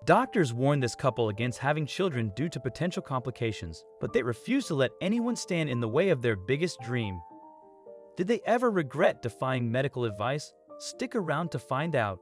Doctors warned this couple against having children due to potential complications, but they refused to let anyone stand in the way of their biggest dream. Did they ever regret defying medical advice? Stick around to find out.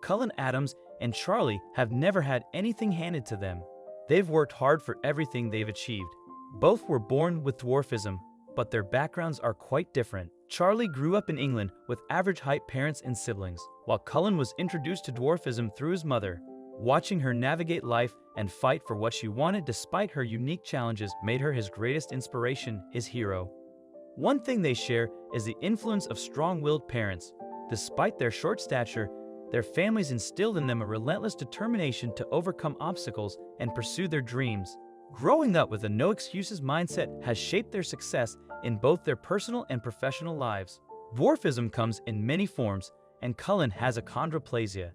Cullen Adams and Charlie have never had anything handed to them. They've worked hard for everything they've achieved. Both were born with dwarfism, but their backgrounds are quite different. Charlie grew up in England with average-height parents and siblings, while Cullen was introduced to dwarfism through his mother. Watching her navigate life and fight for what she wanted despite her unique challenges made her his greatest inspiration, his hero. One thing they share is the influence of strong-willed parents. Despite their short stature, their families instilled in them a relentless determination to overcome obstacles and pursue their dreams. Growing up with a no-excuses mindset has shaped their success in both their personal and professional lives. Dwarfism comes in many forms, and Cullen has achondroplasia,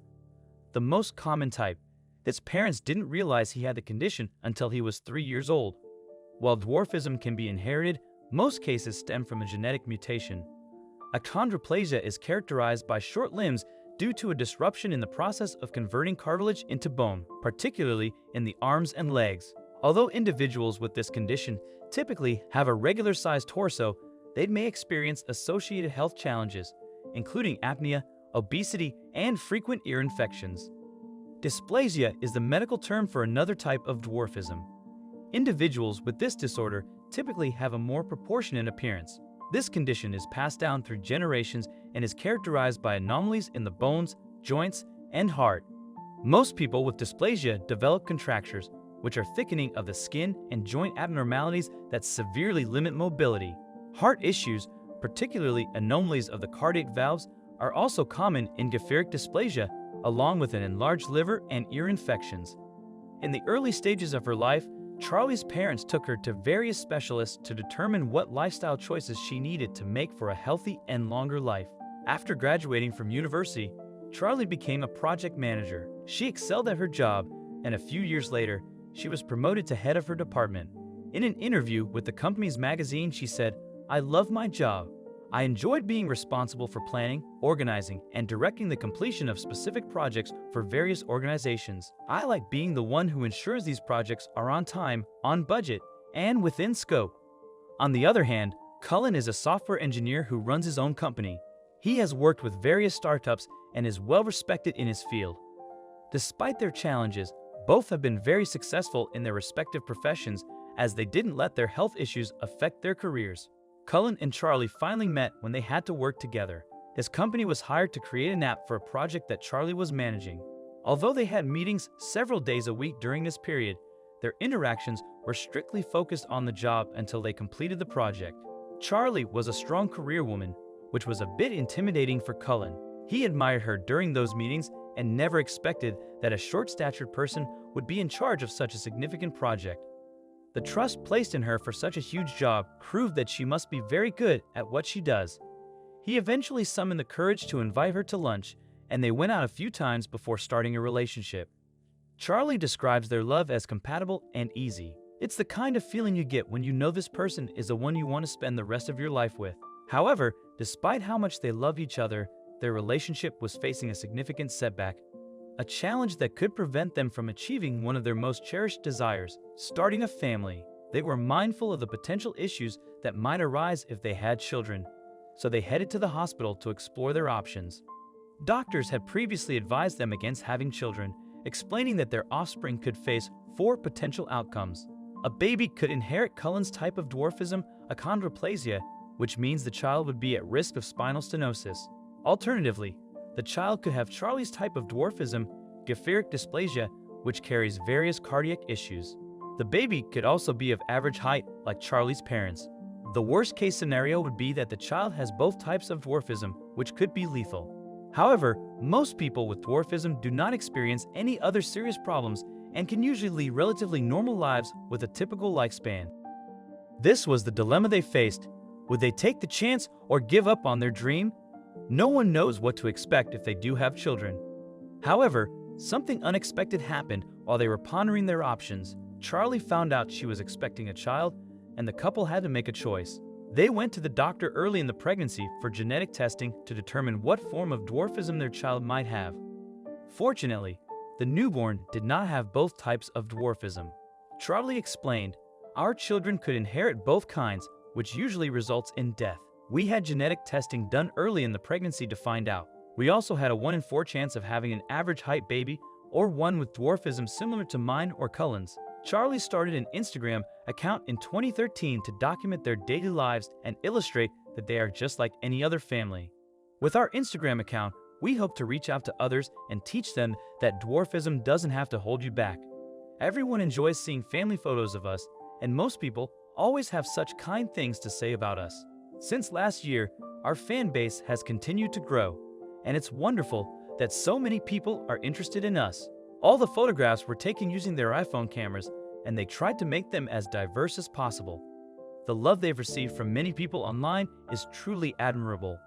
the most common type. His parents didn't realize he had the condition until he was 3 years old. While dwarfism can be inherited, most cases stem from a genetic mutation. Achondroplasia is characterized by short limbs due to a disruption in the process of converting cartilage into bone, particularly in the arms and legs. Although individuals with this condition typically have a regular-sized torso, they may experience associated health challenges, including apnea, obesity, and frequent ear infections. Dysplasia is the medical term for another type of dwarfism. Individuals with this disorder typically have a more proportionate appearance. This condition is passed down through generations and is characterized by anomalies in the bones, joints, and heart. Most people with dysplasia develop contractures, which are thickening of the skin and joint abnormalities that severely limit mobility. Heart issues, particularly anomalies of the cardiac valves, are also common in Gefieric dysplasia, along with an enlarged liver and ear infections. In the early stages of her life, Charlie's parents took her to various specialists to determine what lifestyle choices she needed to make for a healthy and longer life. After graduating from university, Charlie became a project manager. She excelled at her job, and a few years later, she was promoted to head of her department. In an interview with the company's magazine, she said, "I love my job. I enjoyed being responsible for planning, organizing, and directing the completion of specific projects for various organizations. I like being the one who ensures these projects are on time, on budget, and within scope." On the other hand, Cullen is a software engineer who runs his own company. He has worked with various startups and is well respected in his field. Despite their challenges, both have been very successful in their respective professions as they didn't let their health issues affect their careers. Cullen and Charlie finally met when they had to work together. His company was hired to create an app for a project that Charlie was managing. Although they had meetings several days a week during this period, their interactions were strictly focused on the job until they completed the project. Charlie was a strong career woman, which was a bit intimidating for Cullen. He admired her during those meetings and never expected that a short-statured person would be in charge of such a significant project. The trust placed in her for such a huge job proved that she must be very good at what she does. He eventually summoned the courage to invite her to lunch, and they went out a few times before starting a relationship. Charlie describes their love as compatible and easy. It's the kind of feeling you get when you know this person is the one you want to spend the rest of your life with. However, despite how much they love each other, their relationship was facing a significant setback, a challenge that could prevent them from achieving one of their most cherished desires, starting a family. They were mindful of the potential issues that might arise if they had children, so they headed to the hospital to explore their options. Doctors had previously advised them against having children, explaining that their offspring could face 4 potential outcomes. A baby could inherit Cullen's type of dwarfism, achondroplasia, which means the child would be at risk of spinal stenosis. Alternatively, the child could have Charlie's type of dwarfism, Gefieric dysplasia, which carries various cardiac issues. The baby could also be of average height, like Charlie's parents. The worst-case scenario would be that the child has both types of dwarfism, which could be lethal. However, most people with dwarfism do not experience any other serious problems and can usually lead relatively normal lives with a typical lifespan. This was the dilemma they faced. Would they take the chance or give up on their dream? No one knows what to expect if they do have children. However, something unexpected happened while they were pondering their options. Charlie found out she was expecting a child, and the couple had to make a choice. They went to the doctor early in the pregnancy for genetic testing to determine what form of dwarfism their child might have. Fortunately, the newborn did not have both types of dwarfism. Charlie explained, "Our children could inherit both kinds, which usually results in death. We had genetic testing done early in the pregnancy to find out. We also had a 1 in 4 chance of having an average height baby or one with dwarfism similar to mine or Cullen's." Charlie started an Instagram account in 2013 to document their daily lives and illustrate that they are just like any other family. With our Instagram account, we hope to reach out to others and teach them that dwarfism doesn't have to hold you back. Everyone enjoys seeing family photos of us, and most people always have such kind things to say about us. Since last year, our fan base has continued to grow, and it's wonderful that so many people are interested in us. All the photographs were taken using their iPhone cameras, and they tried to make them as diverse as possible. The love they've received from many people online is truly admirable.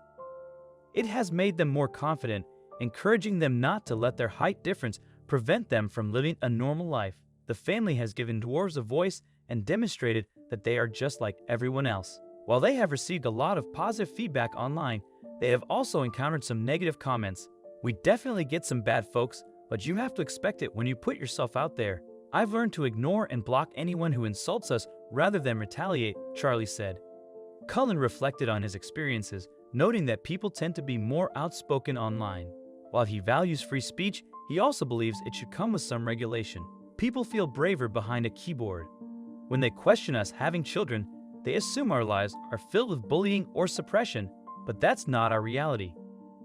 It has made them more confident, encouraging them not to let their height difference prevent them from living a normal life. The family has given dwarves a voice and demonstrated that they are just like everyone else. While they have received a lot of positive feedback online, they have also encountered some negative comments. "We definitely get some bad folks, but you have to expect it when you put yourself out there. I've learned to ignore and block anyone who insults us rather than retaliate," Charlie said. Cullen reflected on his experiences, noting that people tend to be more outspoken online. While he values free speech, he also believes it should come with some regulation. People feel braver behind a keyboard. When they question us having children, they assume our lives are filled with bullying or suppression, but that's not our reality.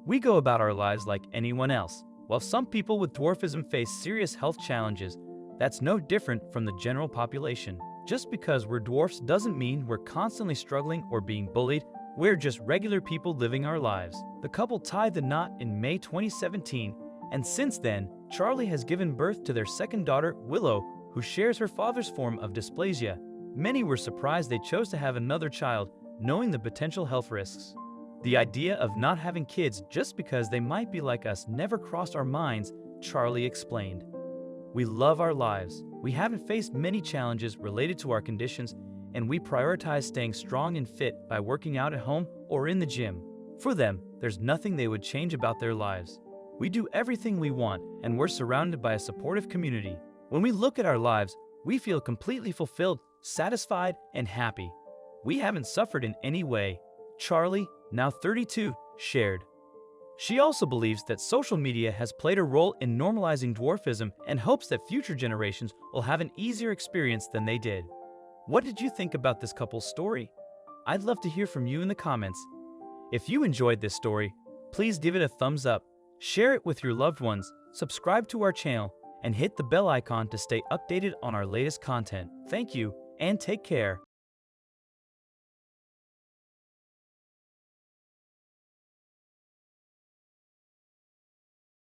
We go about our lives like anyone else. While some people with dwarfism face serious health challenges, that's no different from the general population. Just because we're dwarfs doesn't mean we're constantly struggling or being bullied. We're just regular people living our lives. The couple tied the knot in May 2017, and since then, Charlie has given birth to their second daughter, Willow, who shares her father's form of dysplasia. Many were surprised they chose to have another child, knowing the potential health risks. The idea of not having kids just because they might be like us never crossed our minds, Charlie explained. "We love our lives. We haven't faced many challenges related to our conditions, and we prioritize staying strong and fit by working out at home or in the gym. For them, there's nothing they would change about their lives. We do everything we want, and we're surrounded by a supportive community. When we look at our lives, we feel completely fulfilled, satisfied, and happy. We haven't suffered in any way," Charlie, now 32, shared. She also believes that social media has played a role in normalizing dwarfism and hopes that future generations will have an easier experience than they did. What did you think about this couple's story? I'd love to hear from you in the comments. If you enjoyed this story, please give it a thumbs up, share it with your loved ones, subscribe to our channel, and hit the bell icon to stay updated on our latest content. Thank you, and take care.